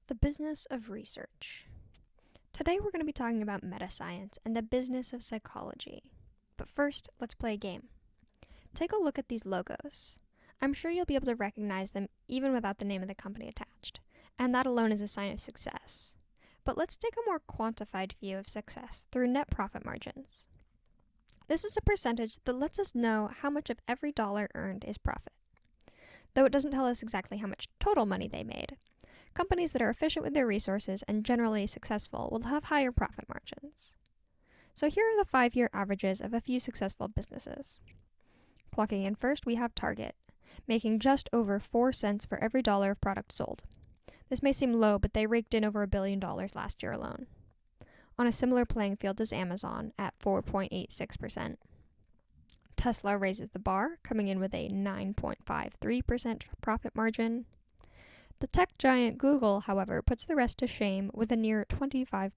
The business of research. Today we're going to be talking about meta-science and the business of psychology. But first, let's play a game. Take a look at these logos. I'm sure you'll be able to recognize them even without the name of the company attached, and that alone is a sign of success. But let's take a more quantified view of success through net profit margins. This is a percentage that lets us know how much of every dollar earned is profit. Though it doesn't tell us exactly how much total money they made, companies that are efficient with their resources and generally successful will have higher profit margins. So here are the 5-year averages of a few successful businesses. Clocking in first, we have Target, making just over 4 cents for every dollar of product sold. This may seem low, but they raked in over $1 billion last year alone. On a similar playing field as Amazon at 4.86%. Tesla raises the bar, coming in with a 9.53% profit margin. The tech giant Google, however, puts the rest to shame with a near 25%.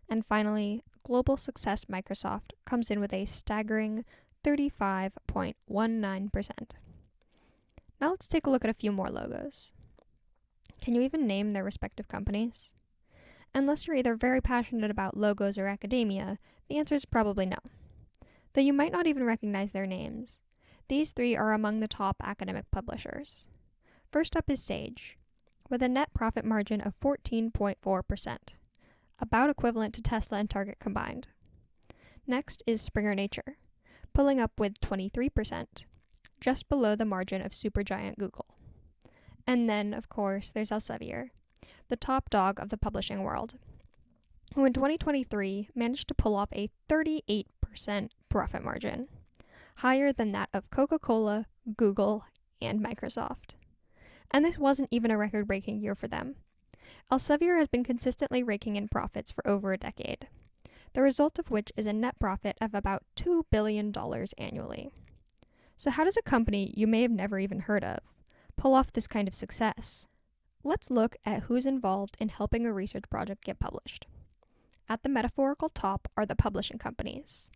And finally, global success Microsoft comes in with a staggering 35.19%. Now let's take a look at a few more logos. Can you even name their respective companies? Unless you're either very passionate about logos or academia, the answer is probably no. Though you might not even recognize their names. These 3 are among the top academic publishers. First up is Sage, with a net profit margin of 14.4%, about equivalent to Tesla and Target combined. Next is Springer Nature, pulling up with 23%, just below the margin of supergiant Google. And then, of course, there's Elsevier, the top dog of the publishing world, who in 2023 managed to pull off a 38% profit margin, higher than that of Coca-Cola, Google, and Microsoft. And this wasn't even a record-breaking year for them. Elsevier has been consistently raking in profits for over a decade, the result of which is a net profit of about $2 billion annually. So how does a company you may have never even heard of pull off this kind of success? Let's look at who's involved in helping a research project get published. At the metaphorical top are the publishing companies,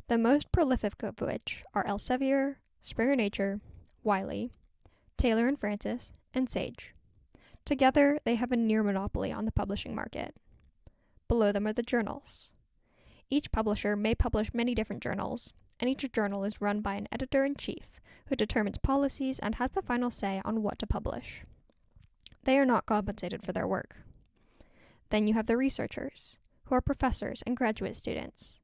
the most prolific of which are Elsevier, Springer Nature, Wiley, Taylor & Francis, and Sage. Together, they have a near monopoly on the publishing market. Below them are the journals. Each publisher may publish many different journals, and each journal is run by an editor-in-chief who determines policies and has the final say on what to publish. They are not compensated for their work. Then you have the researchers, who are professors and graduate students,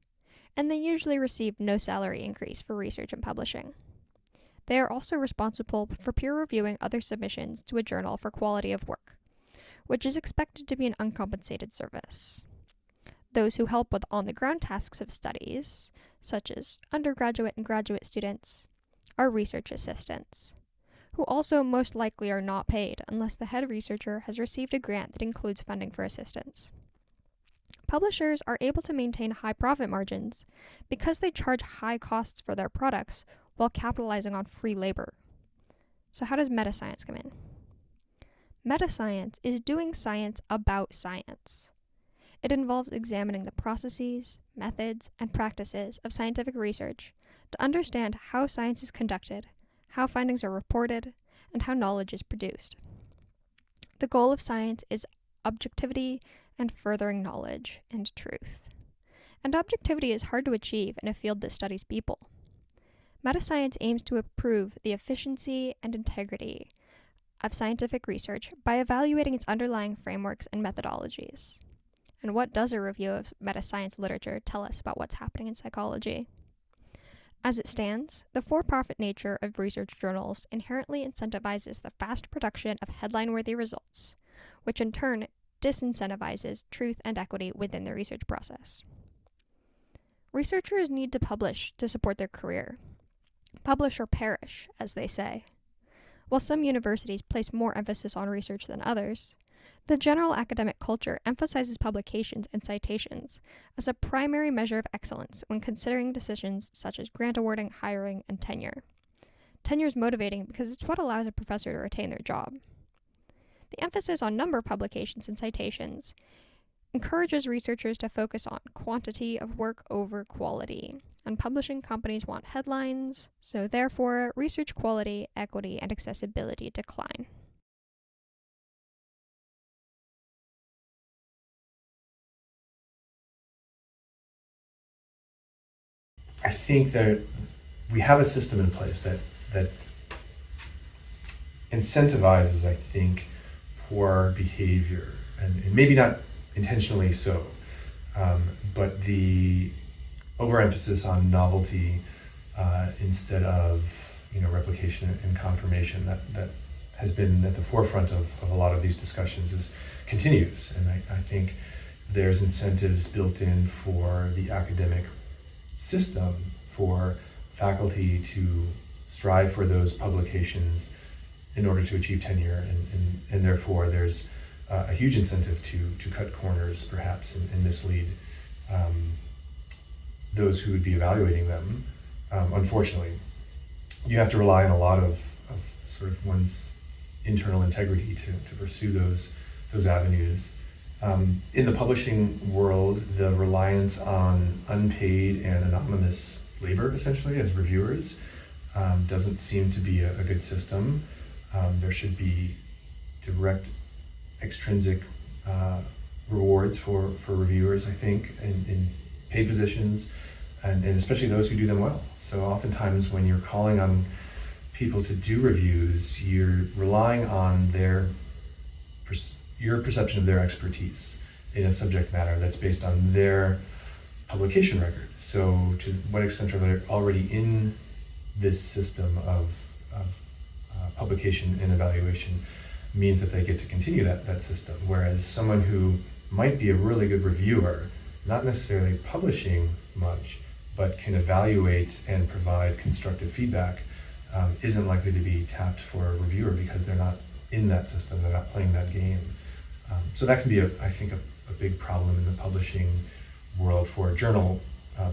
and they usually receive no salary increase for research and publishing. They are also responsible for peer reviewing other submissions to a journal for quality of work, which is expected to be an uncompensated service. Those who help with on-the-ground tasks of studies, such as undergraduate and graduate students, are research assistants, who also most likely are not paid unless the head researcher has received a grant that includes funding for assistants. Publishers are able to maintain high profit margins because they charge high costs for their products while capitalizing on free labor. So how does meta-science come in? Meta-science is doing science about science. It involves examining the processes, methods, and practices of scientific research to understand how science is conducted, how findings are reported, and how knowledge is produced. The goal of science is objectivity and furthering knowledge and truth. And objectivity is hard to achieve in a field that studies people. Meta-science aims to improve the efficiency and integrity of scientific research by evaluating its underlying frameworks and methodologies. And what does a review of meta-science literature tell us about what's happening in psychology? As it stands, the for-profit nature of research journals inherently incentivizes the fast production of headline-worthy results, which in turn disincentivizes truth and equity within the research process. Researchers need to publish to support their career. Publish or perish, as they say. While some universities place more emphasis on research than others, the general academic culture emphasizes publications and citations as a primary measure of excellence when considering decisions such as grant awarding, hiring, and tenure. Tenure is motivating because it's what allows a professor to retain their job. The emphasis on number of publications and citations encourages researchers to focus on quantity of work over quality, and publishing companies want headlines, so therefore research quality, equity, and accessibility decline. I think that we have a system in place that incentivizes, I think, poor behavior, and maybe not intentionally so, but the overemphasis on novelty instead of replication and confirmation that has been at the forefront of a lot of these discussions continues, and I think there's incentives built in for the academic system for faculty to strive for those publications in order to achieve tenure, and therefore there's a huge incentive to cut corners perhaps and mislead those who would be evaluating them. Unfortunately, you have to rely on a lot of sort of one's internal integrity to pursue those avenues. In the publishing world, the reliance on unpaid and anonymous labor, essentially, as reviewers, doesn't seem to be a good system. There should be direct, extrinsic rewards for reviewers, I think, in paid positions, and especially those who do them well. So oftentimes when you're calling on people to do reviews, you're relying on your perception of their expertise in a subject matter that's based on their publication record. So to what extent are they already in this system of publication and evaluation means that they get to continue that system, whereas someone who might be a really good reviewer, not necessarily publishing much, but can evaluate and provide constructive feedback, isn't likely to be tapped for a reviewer because they're not in that system, they're not playing that game. So that can be, I think, a big problem in the publishing world for journal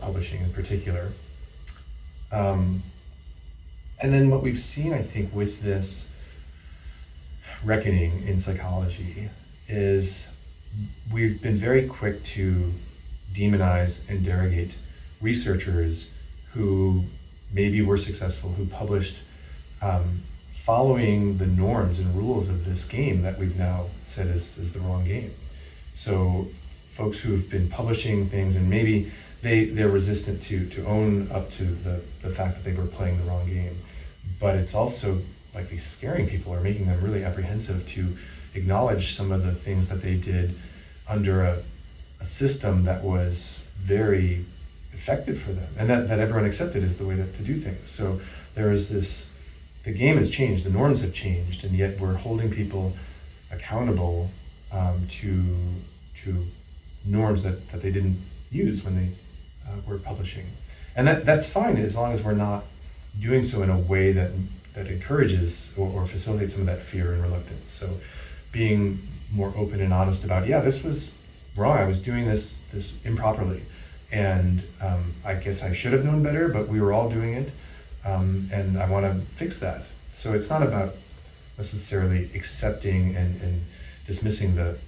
publishing in particular. And then what we've seen, I think, with this reckoning in psychology is we've been very quick to demonize and derogate researchers who maybe were successful, who published following the norms and rules of this game that we've now said is the wrong game. So folks who've been publishing things and maybe they're resistant to own up to the fact that they were playing the wrong game. But it's also likely scaring people or making them really apprehensive to acknowledge some of the things that they did under a system that was very effective for them and that everyone accepted as the way to do things. So there is this, the game has changed, the norms have changed, and yet we're holding people accountable to norms that they didn't use when they were publishing. And that's fine as long as we're not doing so in a way that encourages or facilitates some of that fear and reluctance. So being more open and honest about, yeah, this was wrong, I was doing this improperly, and I guess I should have known better, but we were all doing it, and I want to fix that. So it's not about necessarily accepting and dismissing the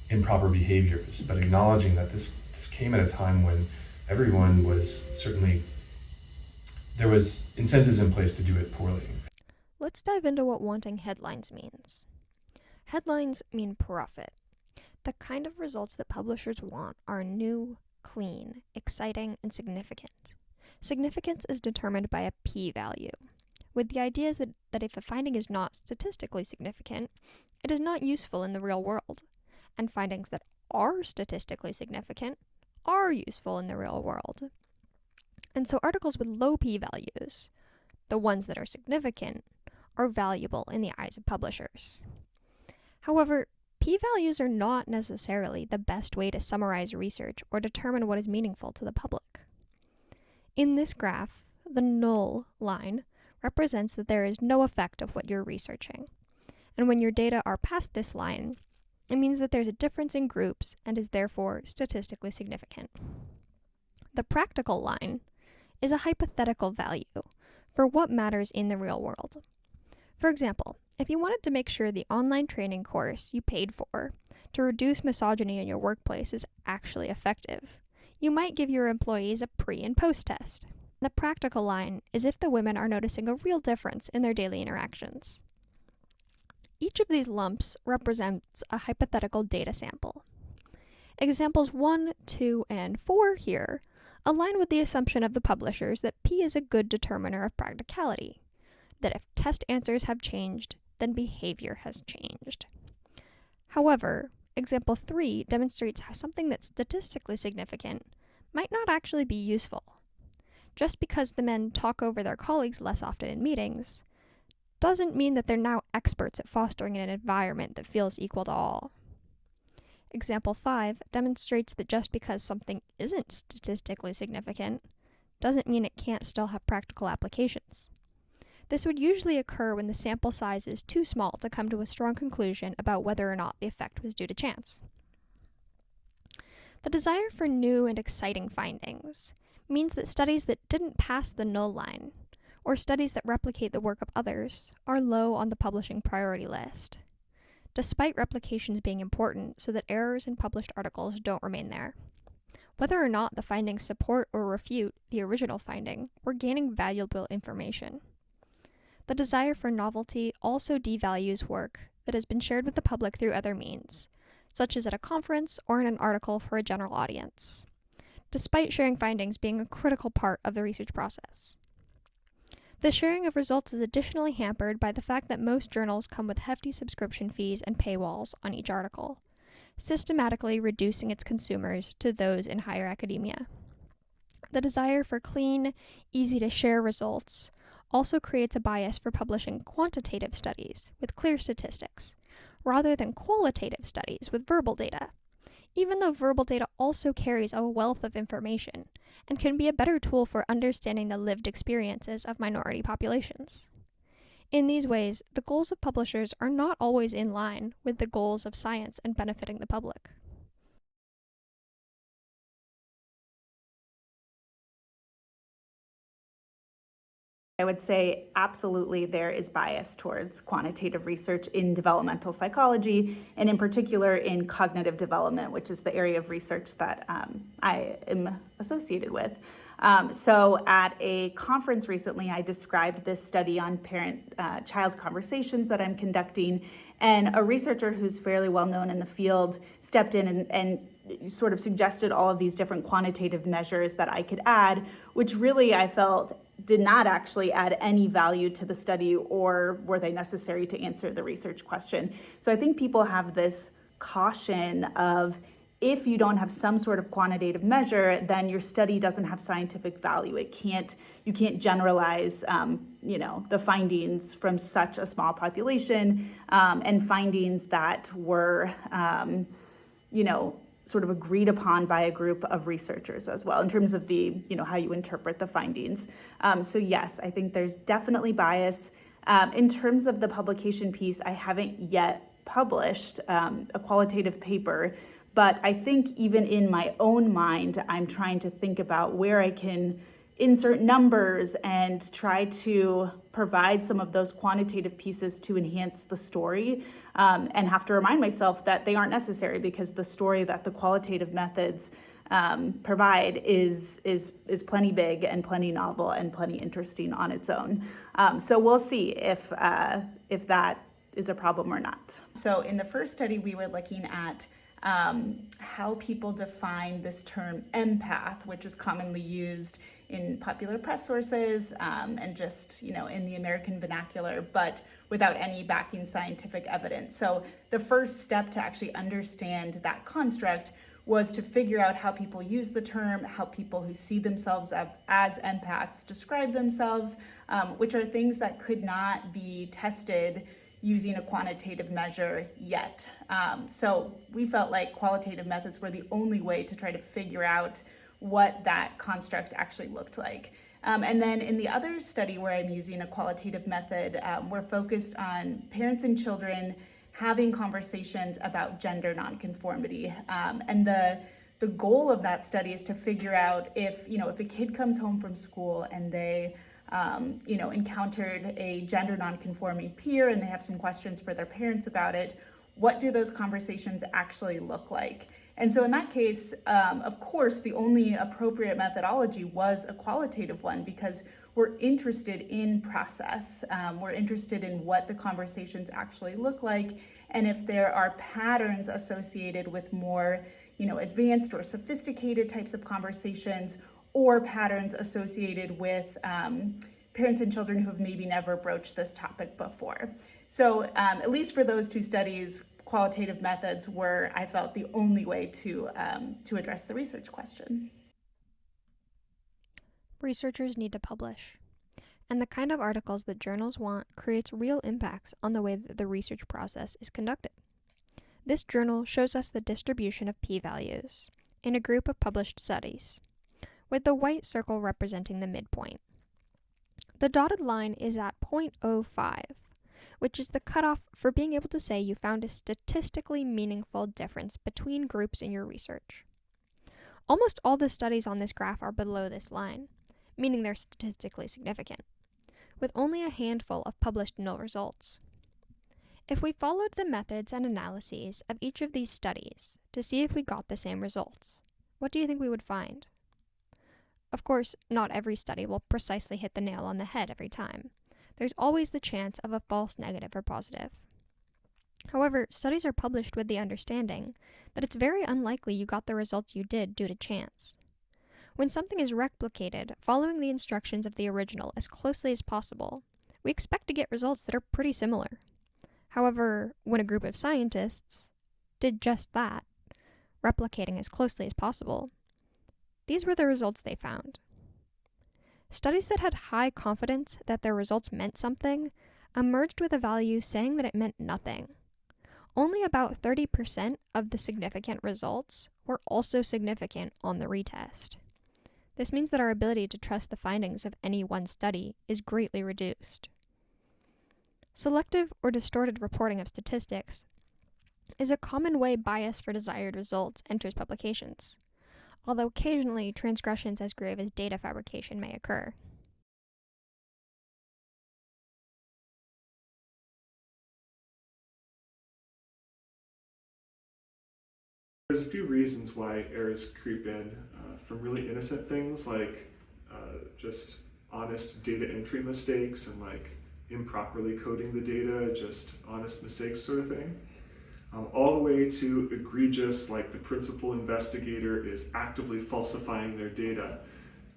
improper behaviors, but acknowledging that this came at a time when everyone was certainly, there was incentives in place to do it poorly. Let's dive into what wanting headlines means. Headlines mean profit. The kind of results that publishers want are new, clean, exciting, and significant. Significance is determined by a p-value, with the idea that if a finding is not statistically significant, it is not useful in the real world, and findings that are statistically significant are useful in the real world. And so articles with low p-values, the ones that are significant, are valuable in the eyes of publishers. However, p-values are not necessarily the best way to summarize research or determine what is meaningful to the public. In this graph, the null line represents that there is no effect of what you're researching. And when your data are past this line, it means that there's a difference in groups and is therefore statistically significant. The practical line is a hypothetical value for what matters in the real world. For example, if you wanted to make sure the online training course you paid for to reduce misogyny in your workplace is actually effective, you might give your employees a pre- and post-test. The practical line is if the women are noticing a real difference in their daily interactions. Each of these lumps represents a hypothetical data sample. Examples 1, 2, and 4 here align with the assumption of the publishers that P is a good determiner of practicality, that if test answers have changed, then behavior has changed. However, example 3 demonstrates how something that's statistically significant might not actually be useful. Just because the men talk over their colleagues less often in meetings doesn't mean that they're now experts at fostering an environment that feels equal to all. Example 5 demonstrates that just because something isn't statistically significant doesn't mean it can't still have practical applications. This would usually occur when the sample size is too small to come to a strong conclusion about whether or not the effect was due to chance. The desire for new and exciting findings means that studies that didn't pass the null line, or studies that replicate the work of others, are low on the publishing priority list, despite replications being important so that errors in published articles don't remain there. Whether or not the findings support or refute the original finding, we're gaining valuable information. The desire for novelty also devalues work that has been shared with the public through other means, such as at a conference or in an article for a general audience, despite sharing findings being a critical part of the research process. The sharing of results is additionally hampered by the fact that most journals come with hefty subscription fees and paywalls on each article, systematically reducing its consumers to those in higher academia. The desire for clean, easy-to-share results also creates a bias for publishing quantitative studies with clear statistics, rather than qualitative studies with verbal data, even though verbal data also carries a wealth of information and can be a better tool for understanding the lived experiences of minority populations. In these ways, the goals of publishers are not always in line with the goals of science and benefiting the public. I would say absolutely there is bias towards quantitative research in developmental psychology, and in particular in cognitive development, which is the area of research that I am associated with. So at a conference recently, I described this study on parent-child conversations that I'm conducting, and a researcher who's fairly well known in the field stepped in and sort of suggested all of these different quantitative measures that I could add, which really I felt did not actually add any value to the study, or were they necessary to answer the research question. So I think people have this caution of, if you don't have some sort of quantitative measure, then your study doesn't have scientific value. You can't generalize, the findings from such a small population, and findings that were, sort of agreed upon by a group of researchers as well, in terms of the, how you interpret the findings. So yes, I think there's definitely bias. In terms of the publication piece, I haven't yet published a qualitative paper, but I think even in my own mind, I'm trying to think about where I can insert numbers and try to provide some of those quantitative pieces to enhance the story, and have to remind myself that they aren't necessary, because the story that the qualitative methods provide is plenty big and plenty novel and plenty interesting on its own. So we'll see if that is a problem or not. So in the first study, we were looking at how people define this term empath, which is commonly used in popular press sources, and just, in the American vernacular, but without any backing scientific evidence. So the first step to actually understand that construct was to figure out how people use the term, how people who see themselves as empaths describe themselves, which are things that could not be tested using a quantitative measure yet. So we felt like qualitative methods were the only way to try to figure out what that construct actually looked like. And then in the other study where I'm using a qualitative method, we're focused on parents and children having conversations about gender nonconformity. And the goal of that study is to figure out if a kid comes home from school and they encountered a gender nonconforming peer and they have some questions for their parents about it, what do those conversations actually look like? And so in that case, of course, the only appropriate methodology was a qualitative one, because we're interested in process. We're interested in what the conversations actually look like, and if there are patterns associated with more, advanced or sophisticated types of conversations, or patterns associated with parents and children who have maybe never broached this topic before. So at least for those two studies, qualitative methods were, I felt, the only way to address the research question. Researchers need to publish. And the kind of articles that journals want creates real impacts on the way that the research process is conducted. This journal shows us the distribution of p-values in a group of published studies, with the white circle representing the midpoint. The dotted line is at 0.05, which is the cutoff for being able to say you found a statistically meaningful difference between groups in your research. Almost all the studies on this graph are below this line, meaning they're statistically significant, with only a handful of published null results. If we followed the methods and analyses of each of these studies to see if we got the same results, what do you think we would find? Of course, not every study will precisely hit the nail on the head every time. There's always the chance of a false negative or positive. However, studies are published with the understanding that it's very unlikely you got the results you did due to chance. When something is replicated following the instructions of the original as closely as possible, we expect to get results that are pretty similar. However, when a group of scientists did just that, replicating as closely as possible, these were the results they found. Studies that had high confidence that their results meant something emerged with a value saying that it meant nothing. Only about 30% of the significant results were also significant on the retest. This means that our ability to trust the findings of any one study is greatly reduced. Selective or distorted reporting of statistics is a common way bias for desired results enters publications, although occasionally transgressions as grave as data fabrication may occur. There's a few reasons why errors creep in, from really innocent things like just honest data entry mistakes and like improperly coding the data, just honest mistakes sort of thing, all the way to egregious, like the principal investigator is actively falsifying their data,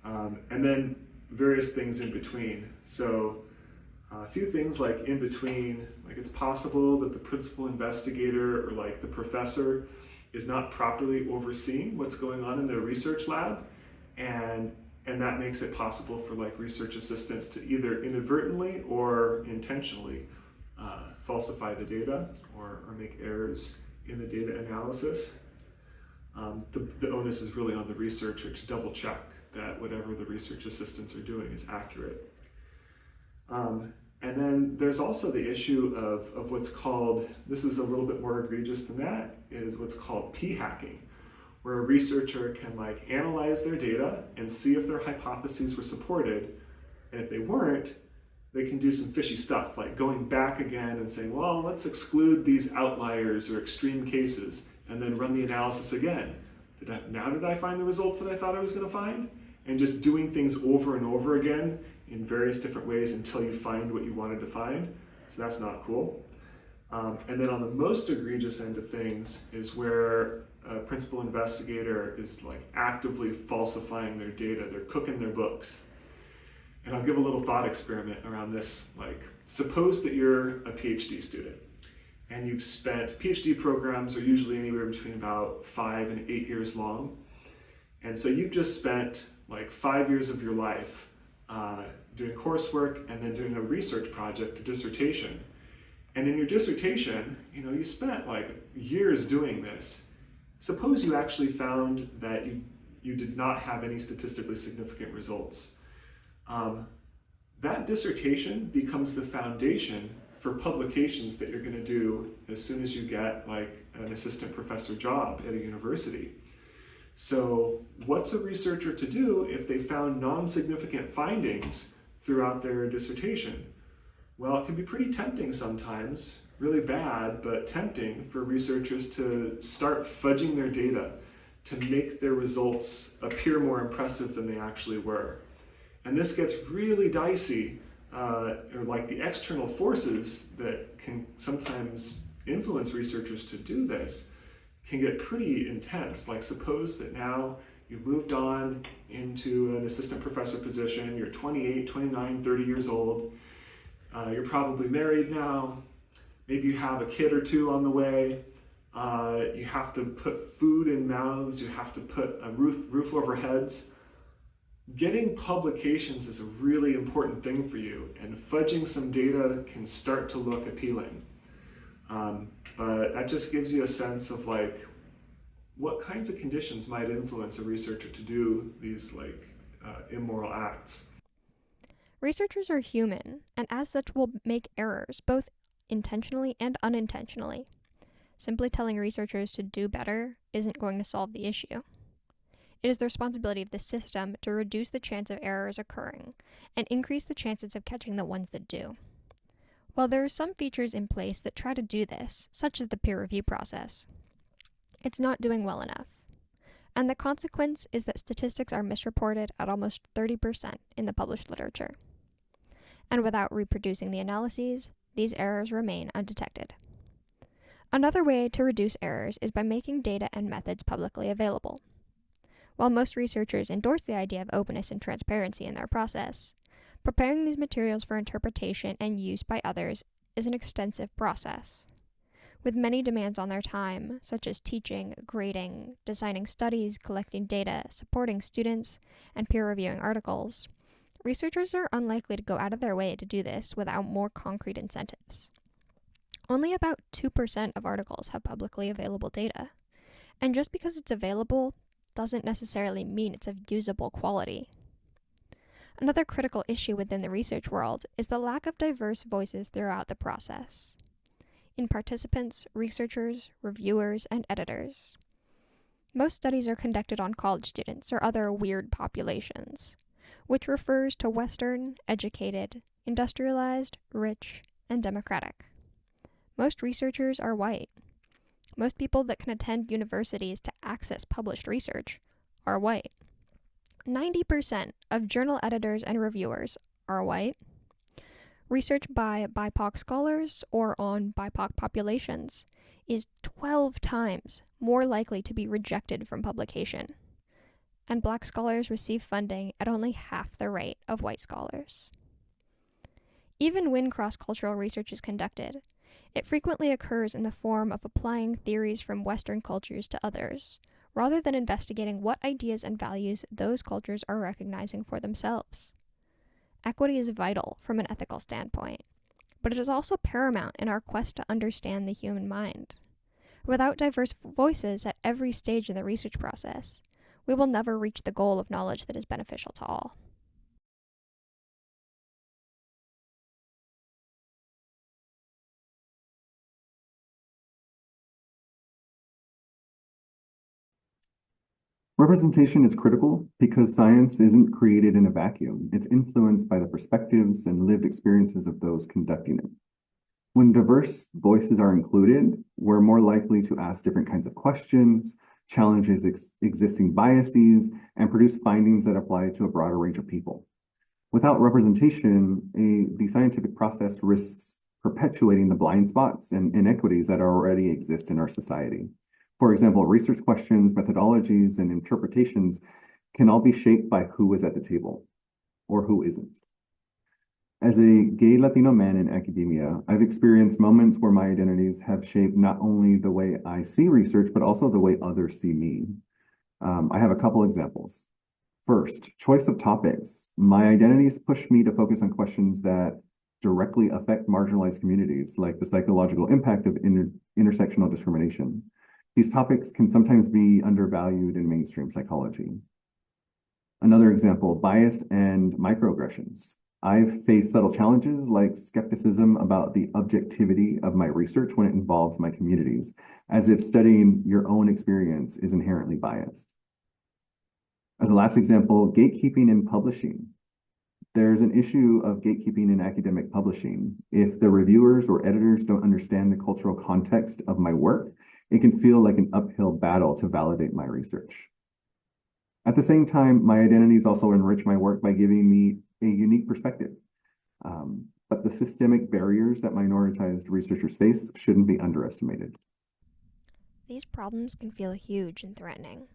and then various things in between. So a few things like in between, like it's possible that the principal investigator or like the professor is not properly overseeing what's going on in their research lab, and that makes it possible for like research assistants to either inadvertently or intentionally falsify the data or make errors in the data analysis. The onus is really on the researcher to double check that whatever the research assistants are doing is accurate. And then there's also the issue of what's called, this is a little bit more egregious than that, is what's called p-hacking, where a researcher can like analyze their data and see if their hypotheses were supported, and if they weren't, they can do some fishy stuff, like going back again and saying, well, let's exclude these outliers or extreme cases, and then run the analysis again. Did I find the results that I thought I was going to find? And just doing things over and over again in various different ways until you find what you wanted to find. So that's not cool. And then on the most egregious end of things is where a principal investigator is like actively falsifying their data. They're cooking their books. And I'll give a little thought experiment around this. Like, suppose that you're a PhD student and you've spent, PhD programs are usually anywhere between about 5 and 8 years long. And so you've just spent like 5 years of your life doing coursework and then doing a research project, a dissertation. And in your dissertation, you spent like years doing this. Suppose you actually found that you did not have any statistically significant results. That dissertation becomes the foundation for publications that you're going to do as soon as you get like an assistant professor job at a university. So what's a researcher to do if they found non-significant findings throughout their dissertation? Well, it can be pretty tempting sometimes, really bad, but tempting for researchers to start fudging their data to make their results appear more impressive than they actually were. And this gets really dicey, or like the external forces that can sometimes influence researchers to do this can get pretty intense. Like suppose that now you moved on into an assistant professor position, you're 28, 29, 30 years old, you're probably married now, maybe you have a kid or two on the way, you have to put food in mouths, you have to put a roof over heads. Getting publications is a really important thing for you, and fudging some data can start to look appealing. But that just gives you a sense of like what kinds of conditions might influence a researcher to do these immoral acts. Researchers are human, and as such will make errors, both intentionally and unintentionally. Simply telling researchers to do better isn't going to solve the issue. It is the responsibility of the system to reduce the chance of errors occurring and increase the chances of catching the ones that do. While there are some features in place that try to do this, such as the peer review process, it's not doing well enough. And the consequence is that statistics are misreported at almost 30% in the published literature. And without reproducing the analyses, these errors remain undetected. Another way to reduce errors is by making data and methods publicly available. While most researchers endorse the idea of openness and transparency in their process, preparing these materials for interpretation and use by others is an extensive process. With many demands on their time, such as teaching, grading, designing studies, collecting data, supporting students, and peer reviewing articles, researchers are unlikely to go out of their way to do this without more concrete incentives. Only about 2% of articles have publicly available data, and just because it's available doesn't necessarily mean it's of usable quality. Another critical issue within the research world is the lack of diverse voices throughout the process. In participants, researchers, reviewers, and editors. Most studies are conducted on college students or other weird populations, which refers to Western, educated, industrialized, rich, and democratic. Most researchers are white. Most people that can attend universities to access published research are white. 90% of journal editors and reviewers are white. Research by BIPOC scholars or on BIPOC populations is 12 times more likely to be rejected from publication. And Black scholars receive funding at only half the rate of white scholars. Even when cross-cultural research is conducted, it frequently occurs in the form of applying theories from Western cultures to others, rather than investigating what ideas and values those cultures are recognizing for themselves. Equity is vital from an ethical standpoint, but it is also paramount in our quest to understand the human mind. Without diverse voices at every stage in the research process, we will never reach the goal of knowledge that is beneficial to all. Representation is critical because science isn't created in a vacuum. It's influenced by the perspectives and lived experiences of those conducting it. When diverse voices are included, we're more likely to ask different kinds of questions, challenge existing biases, and produce findings that apply to a broader range of people. Without representation, the scientific process risks perpetuating the blind spots and inequities that already exist in our society. For example, research questions, methodologies, and interpretations can all be shaped by who is at the table or who isn't. As a gay Latino man in academia, I've experienced moments where my identities have shaped not only the way I see research, but also the way others see me. I have a couple examples. First, choice of topics. My identities push me to focus on questions that directly affect marginalized communities, like the psychological impact of intersectional discrimination. These topics can sometimes be undervalued in mainstream psychology. Another example, bias and microaggressions. I've faced subtle challenges like skepticism about the objectivity of my research when it involves my communities, as if studying your own experience is inherently biased. As a last example, gatekeeping in publishing. There's an issue of gatekeeping in academic publishing. If the reviewers or editors don't understand the cultural context of my work, it can feel like an uphill battle to validate my research. At the same time, my identities also enrich my work by giving me a unique perspective. But the systemic barriers that minoritized researchers face shouldn't be underestimated. These problems can feel huge and threatening,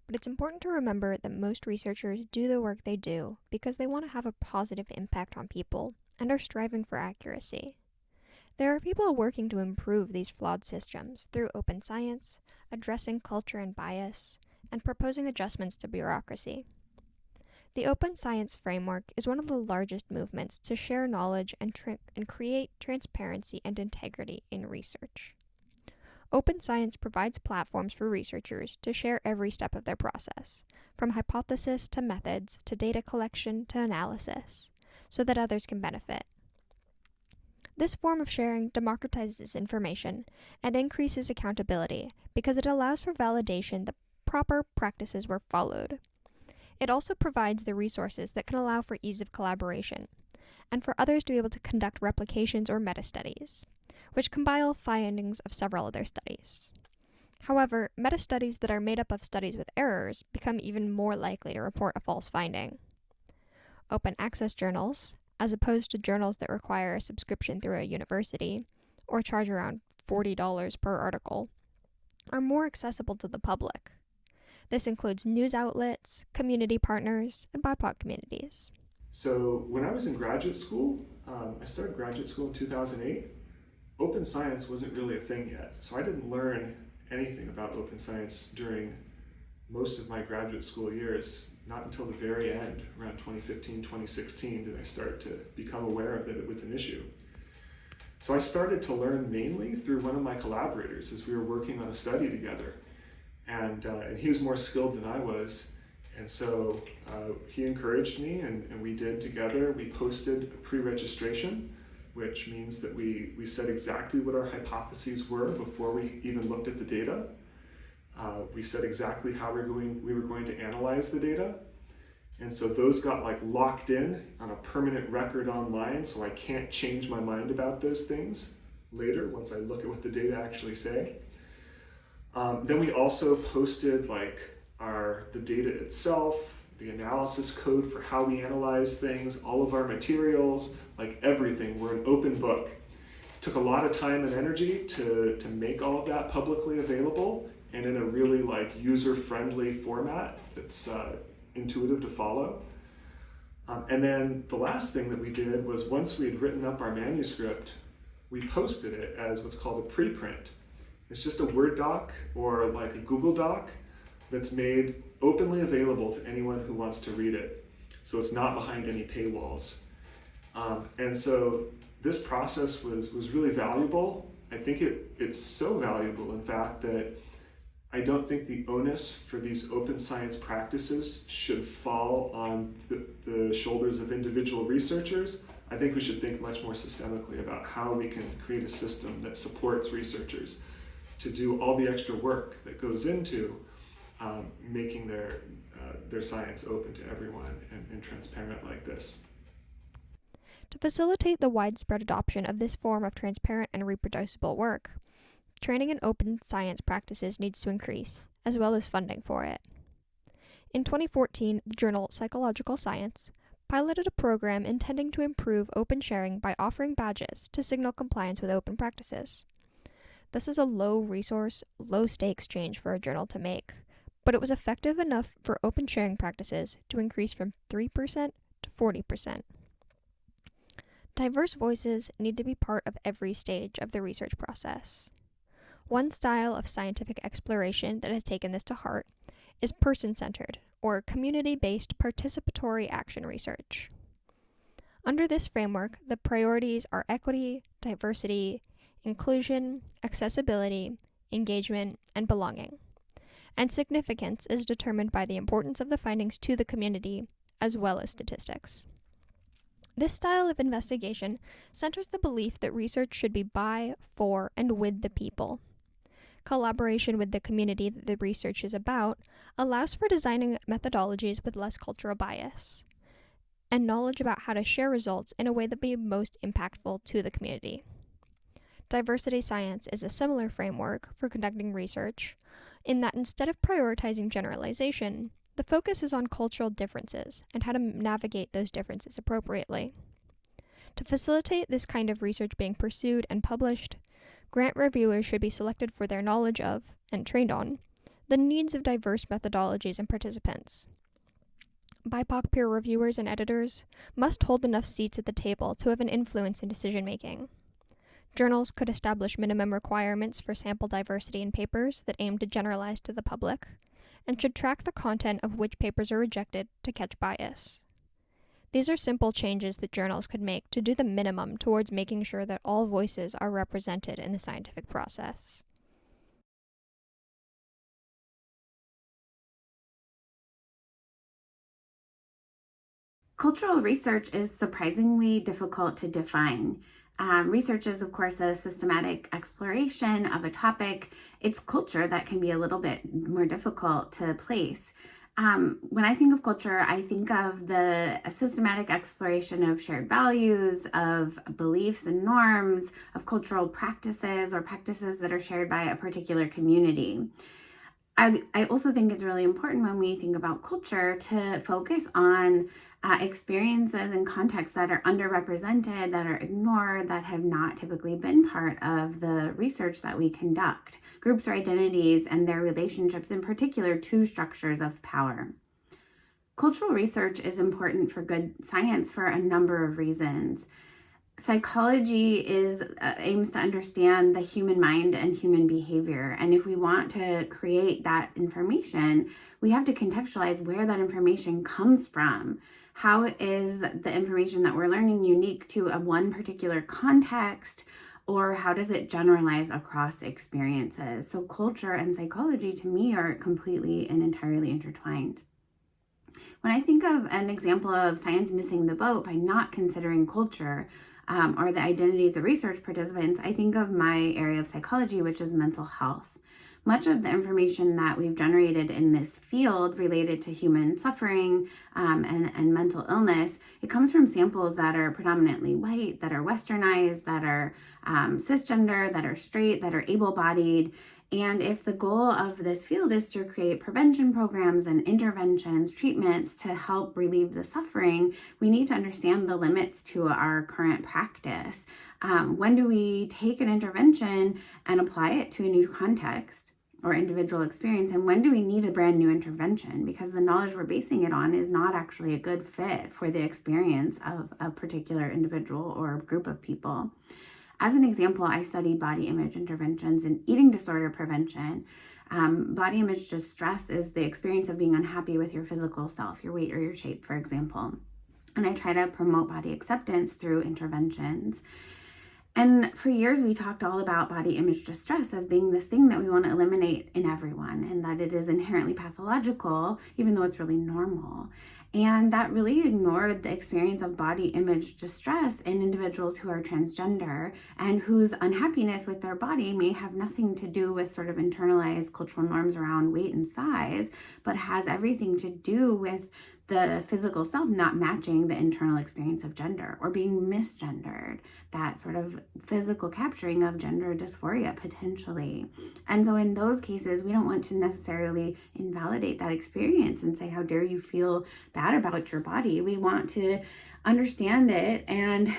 but it's important to remember that most researchers do the work they do because they want to have a positive impact on people and are striving for accuracy. There are people working to improve these flawed systems through open science, addressing culture and bias, and proposing adjustments to bureaucracy. The open science framework is one of the largest movements to share knowledge and create transparency and integrity in research. Open science provides platforms for researchers to share every step of their process, from hypothesis to methods to data collection to analysis, so that others can benefit. This form of sharing democratizes information and increases accountability because it allows for validation that proper practices were followed. It also provides the resources that can allow for ease of collaboration, and for others to be able to conduct replications or meta-studies, which compile findings of several other studies. However, meta-studies that are made up of studies with errors become even more likely to report a false finding. Open access journals, as opposed to journals that require a subscription through a university, or charge around $40 per article, are more accessible to the public. This includes news outlets, community partners, and BIPOC communities. So when I was in graduate school, I started graduate school in 2008, open science wasn't really a thing yet. So I didn't learn anything about open science during most of my graduate school years. Not until the very end, around 2015, 2016, did I start to become aware that it was an issue. So I started to learn mainly through one of my collaborators as we were working on a study together. And he was more skilled than I was. And so he encouraged me, and we did together. We posted a pre-registration, which means that we said exactly what our hypotheses were before we even looked at the data. We said exactly how we were going to analyze the data. And so those got locked in on a permanent record online, so I can't change my mind about those things later once I look at what the data actually say. Then we also posted the data itself, the analysis code for how we analyze things, all of our materials, everything. We're an open book. Took a lot of time and energy to make all of that publicly available and in a really user-friendly format that's intuitive to follow. And then the last thing that we did was once we had written up our manuscript, we posted it as what's called a preprint. It's just a Word doc or a Google doc that's made openly available to anyone who wants to read it. So it's not behind any paywalls. And so this process was really valuable. I think it's so valuable, in fact, that I don't think the onus for these open science practices should fall on the shoulders of individual researchers. I think we should think much more systemically about how we can create a system that supports researchers to do all the extra work that goes into making their science open to everyone and transparent like this. To facilitate the widespread adoption of this form of transparent and reproducible work, training in open science practices needs to increase, as well as funding for it. In 2014, the journal Psychological Science piloted a program intending to improve open sharing by offering badges to signal compliance with open practices. This is a low-resource, low-stakes change for a journal to make, but it was effective enough for open sharing practices to increase from 3% to 40%. Diverse voices need to be part of every stage of the research process. One style of scientific exploration that has taken this to heart is person-centered, or community-based participatory action research. Under this framework, the priorities are equity, diversity, inclusion, accessibility, engagement, and belonging. And significance is determined by the importance of the findings to the community, as well as statistics. This style of investigation centers the belief that research should be by, for, and with the people. Collaboration with the community that the research is about allows for designing methodologies with less cultural bias, and knowledge about how to share results in a way that be most impactful to the community. Diversity science is a similar framework for conducting research, in that instead of prioritizing generalization, the focus is on cultural differences and how to navigate those differences appropriately. To facilitate this kind of research being pursued and published, grant reviewers should be selected for their knowledge of, and trained on, the needs of diverse methodologies and participants. BIPOC peer reviewers and editors must hold enough seats at the table to have an influence in decision-making. Journals could establish minimum requirements for sample diversity in papers that aim to generalize to the public, and should track the content of which papers are rejected to catch bias. These are simple changes that journals could make to do the minimum towards making sure that all voices are represented in the scientific process. Cultural research is surprisingly difficult to define. Research is, of course, a systematic exploration of a topic. It's culture that can be a little bit more difficult to place. When I think of culture, I think of a systematic exploration of shared values, of beliefs and norms, of cultural practices or practices that are shared by a particular community. I also think it's really important when we think about culture to focus on experiences and contexts that are underrepresented, that are ignored, that have not typically been part of the research that we conduct, groups or identities and their relationships, in particular to structures of power. Cultural research is important for good science for a number of reasons. Psychology aims to understand the human mind and human behavior. And if we want to create that information, we have to contextualize where that information comes from. How is the information that we're learning unique to one particular context, or how does it generalize across experiences? So culture and psychology, to me, are completely and entirely intertwined. When I think of an example of science missing the boat by not considering culture, or the identities of research participants, I think of my area of psychology, which is mental health. Much of the information that we've generated in this field related to human suffering and mental illness, it comes from samples that are predominantly white, that are westernized, that are cisgender, that are straight, that are able-bodied. And if the goal of this field is to create prevention programs and interventions, treatments to help relieve the suffering, we need to understand the limits to our current practice. When do we take an intervention and apply it to a new context or individual experience? And when do we need a brand new intervention? Because the knowledge we're basing it on is not actually a good fit for the experience of a particular individual or group of people. As an example, I study body image interventions and eating disorder prevention. Body image distress is the experience of being unhappy with your physical self, your weight or your shape, for example. And I try to promote body acceptance through interventions. And for years, we talked all about body image distress as being this thing that we want to eliminate in everyone, and that it is inherently pathological, even though it's really normal. And that really ignored the experience of body image distress in individuals who are transgender and whose unhappiness with their body may have nothing to do with sort of internalized cultural norms around weight and size, but has everything to do with the physical self not matching the internal experience of gender or being misgendered, that sort of physical capturing of gender dysphoria potentially. And so in those cases, we don't want to necessarily invalidate that experience and say, how dare you feel bad about your body? We want to understand it and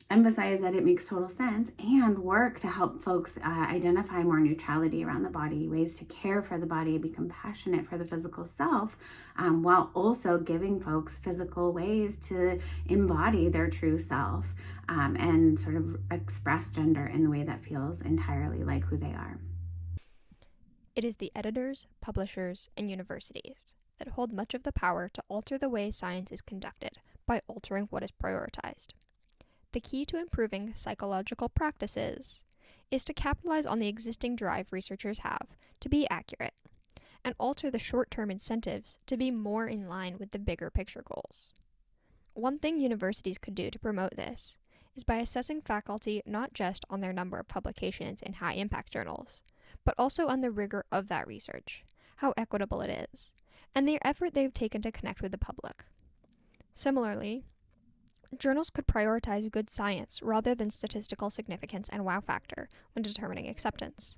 emphasize that it makes total sense and work to help folks identify more neutrality around the body, ways to care for the body, be compassionate for the physical self, while also giving folks physical ways to embody their true self and sort of express gender in the way that feels entirely like who they are. It is the editors, publishers, and universities that hold much of the power to alter the way science is conducted by altering what is prioritized. The key to improving psychological practices is to capitalize on the existing drive researchers have to be accurate and alter the short-term incentives to be more in line with the bigger picture goals. One thing universities could do to promote this is by assessing faculty not just on their number of publications in high-impact journals, but also on the rigor of that research, how equitable it is, and the effort they've taken to connect with the public. Similarly, journals could prioritize good science rather than statistical significance and wow factor when determining acceptance.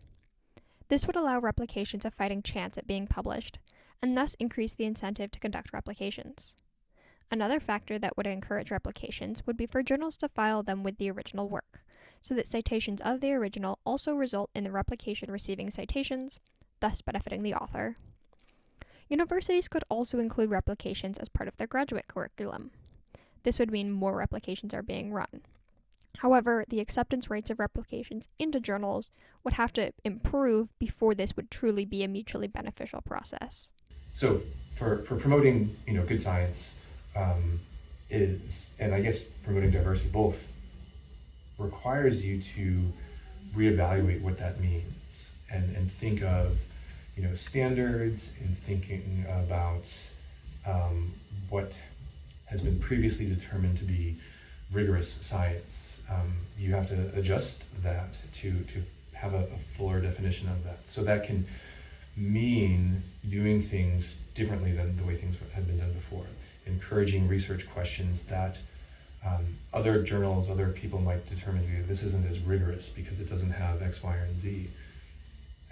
This would allow replications a fighting chance at being published, and thus increase the incentive to conduct replications. Another factor that would encourage replications would be for journals to file them with the original work, so that citations of the original also result in the replication receiving citations, thus benefiting the author. Universities could also include replications as part of their graduate curriculum. This would mean more replications are being run. However, the acceptance rates of replications into journals would have to improve before this would truly be a mutually beneficial process. So for promoting good science and I guess promoting diversity both requires you to reevaluate what that means and think of standards and thinking about what has been previously determined to be rigorous science. You have to adjust that to have a fuller definition of that. So that can mean doing things differently than the way things had been done before, encouraging research questions that other journals, other people might determine this isn't as rigorous because it doesn't have X, Y, or Z.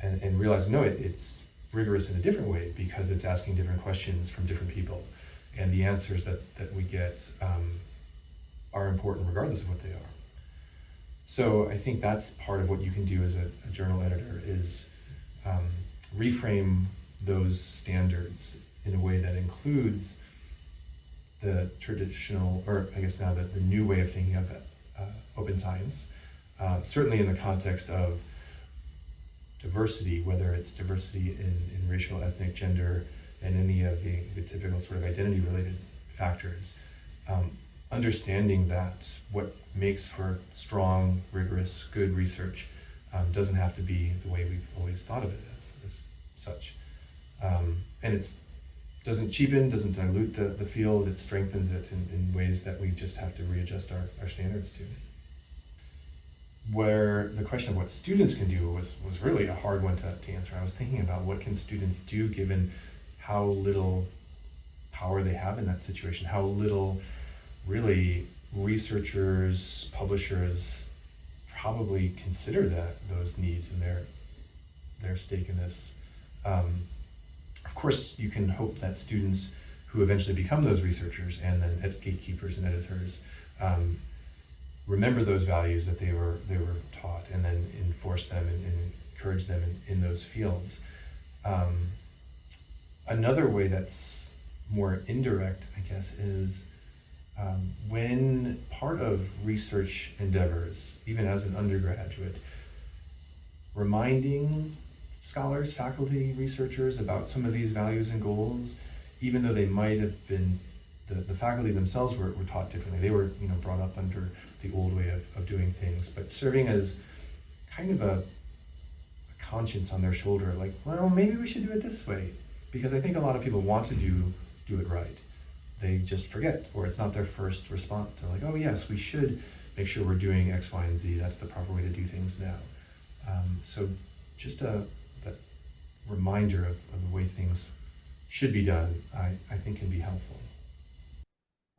And realize, no, it's rigorous in a different way because it's asking different questions from different people. And the answers that we get are important regardless of what they are. So I think that's part of what you can do as a journal editor is reframe those standards in a way that includes the traditional, or I guess now the new way of thinking of open science, certainly in the context of diversity, whether it's diversity in racial, ethnic, gender, and any of the typical sort of identity-related factors. Understanding that what makes for strong, rigorous, good research doesn't have to be the way we've always thought of it as such. And it doesn't cheapen, doesn't dilute the field, it strengthens it in ways that we just have to readjust our standards to. Where the question of what students can do was really a hard one to answer. I was thinking about what can students do given how little power they have in that situation, how little really researchers, publishers probably consider those needs and their stake in this. Of course, you can hope that students who eventually become those researchers and then gatekeepers and editors remember those values that they were taught and then enforce them and encourage them in those fields. Another way that's more indirect, I guess, is when part of research endeavors, even as an undergraduate, reminding scholars, faculty, researchers about some of these values and goals, even though they might have been, the faculty themselves were taught differently. They were brought up under the old way of doing things, but serving as kind of a conscience on their shoulder, like, well, maybe we should do it this way, because I think a lot of people want to do it right. They just forget, or it's not their first response to like, oh yes, we should make sure we're doing X, Y, and Z. That's the proper way to do things now. So just that reminder of the way things should be done, I think can be helpful.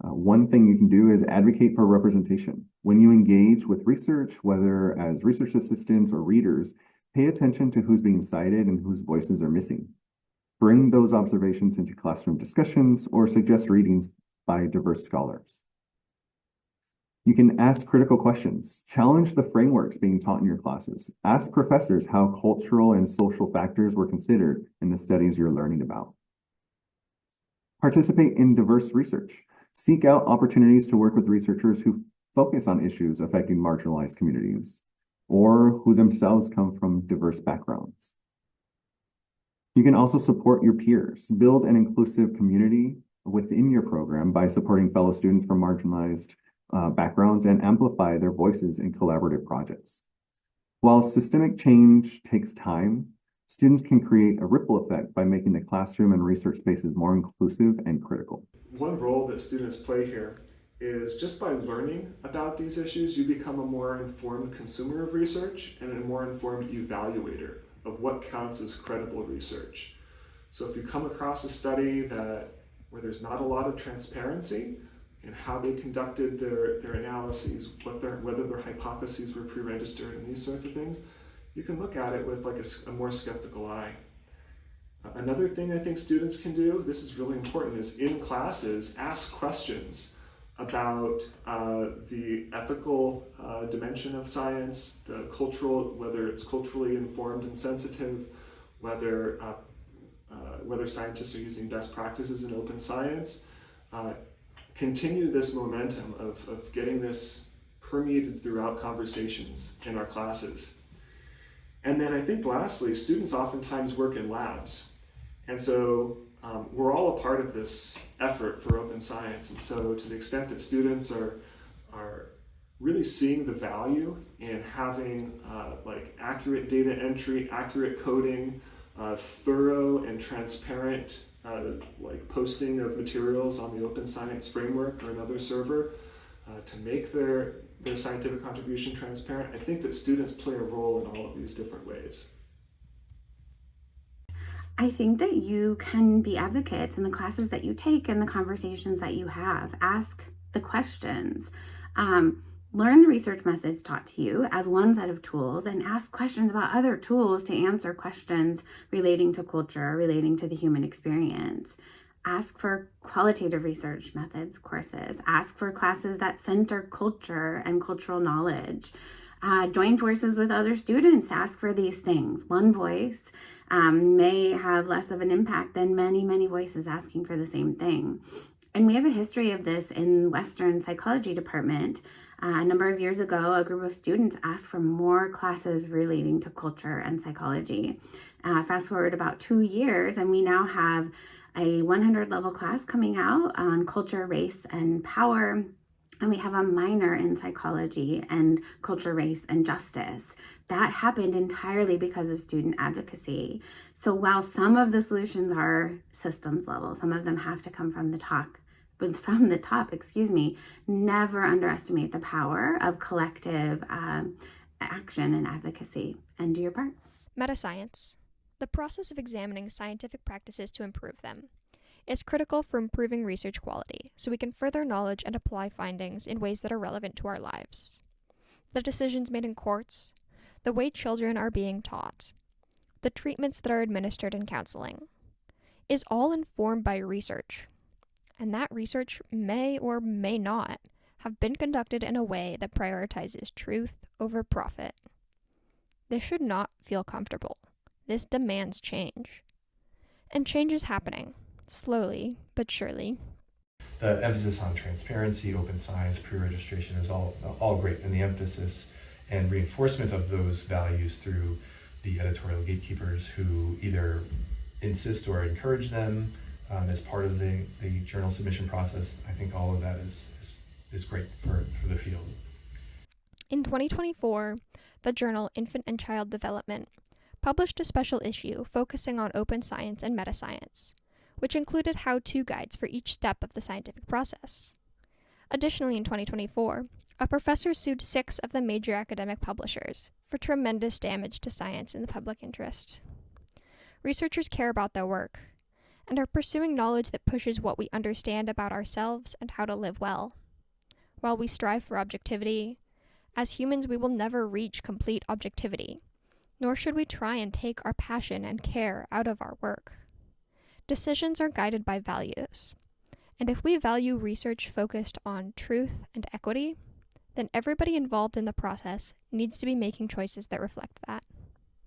One thing you can do is advocate for representation. When you engage with research, whether as research assistants or readers, pay attention to who's being cited and whose voices are missing. Bring those observations into classroom discussions or suggest readings by diverse scholars. You can ask critical questions, challenge the frameworks being taught in your classes, ask professors how cultural and social factors were considered in the studies you're learning about. Participate in diverse research. Seek out opportunities to work with researchers who focus on issues affecting marginalized communities or who themselves come from diverse backgrounds. You can also support your peers, build an inclusive community within your program by supporting fellow students from marginalized backgrounds and amplify their voices in collaborative projects. While systemic change takes time, students can create a ripple effect by making the classroom and research spaces more inclusive and critical. One role that students play here is just by learning about these issues, you become a more informed consumer of research and a more informed evaluator of what counts as credible research. So if you come across a study where there's not a lot of transparency in how they conducted their analyses, whether their hypotheses were pre-registered and these sorts of things, you can look at it with like a more skeptical eye. Another thing I think students can do, this is really important, is in classes, ask questions about the ethical dimension of science, the cultural, whether it's culturally informed and sensitive, whether scientists are using best practices in open science, continue this momentum of getting this permeated throughout conversations in our classes. And then I think lastly, students oftentimes work in labs. And so we're all a part of this effort for open science. And so to the extent that students are really seeing the value in having like accurate data entry, accurate coding, thorough and transparent like posting of materials on the open science framework or another server to make their scientific contribution transparent, I think that students play a role in all of these different ways. I think that you can be advocates in the classes that you take and the conversations that you have. Ask the questions. Learn the research methods taught to you as one set of tools, and ask questions about other tools to answer questions relating to culture, relating to the human experience. Ask for qualitative research methods courses. Ask for classes that center culture and cultural knowledge. Join forces with other students. Ask for these things. One voice may have less of an impact than many, many voices asking for the same thing. And we have a history of this in Western psychology department. A number of years ago, a group of students asked for more classes relating to culture and psychology. Fast forward about 2 years, and we now have a 100 level class coming out on culture, race, and power. And we have a minor in psychology and culture, race, and justice. That happened entirely because of student advocacy. So while some of the solutions are systems level, some of them have to come from the top, never underestimate the power of collective action and advocacy, and do your part. Meta-science, the process of examining scientific practices to improve them, is critical for improving research quality so we can further knowledge and apply findings in ways that are relevant to our lives. The decisions made in courts, the way children are being taught, the treatments that are administered in counseling, is all informed by research. And that research may or may not have been conducted in a way that prioritizes truth over profit. This should not feel comfortable. This demands change. And change is happening, slowly but surely. The emphasis on transparency, open science, pre-registration is all great, and the emphasis and reinforcement of those values through the editorial gatekeepers who either insist or encourage them as part of the journal submission process. I think all of that is great for the field. In 2024, the journal Infant and Child Development published a special issue focusing on open science and meta-science, which included how-to guides for each step of the scientific process. Additionally, in 2024, a professor sued 6 of the major academic publishers for tremendous damage to science in the public interest. Researchers care about their work and are pursuing knowledge that pushes what we understand about ourselves and how to live well. While we strive for objectivity, as humans we will never reach complete objectivity, nor should we try and take our passion and care out of our work. Decisions are guided by values, and if we value research focused on truth and equity, then everybody involved in the process needs to be making choices that reflect that.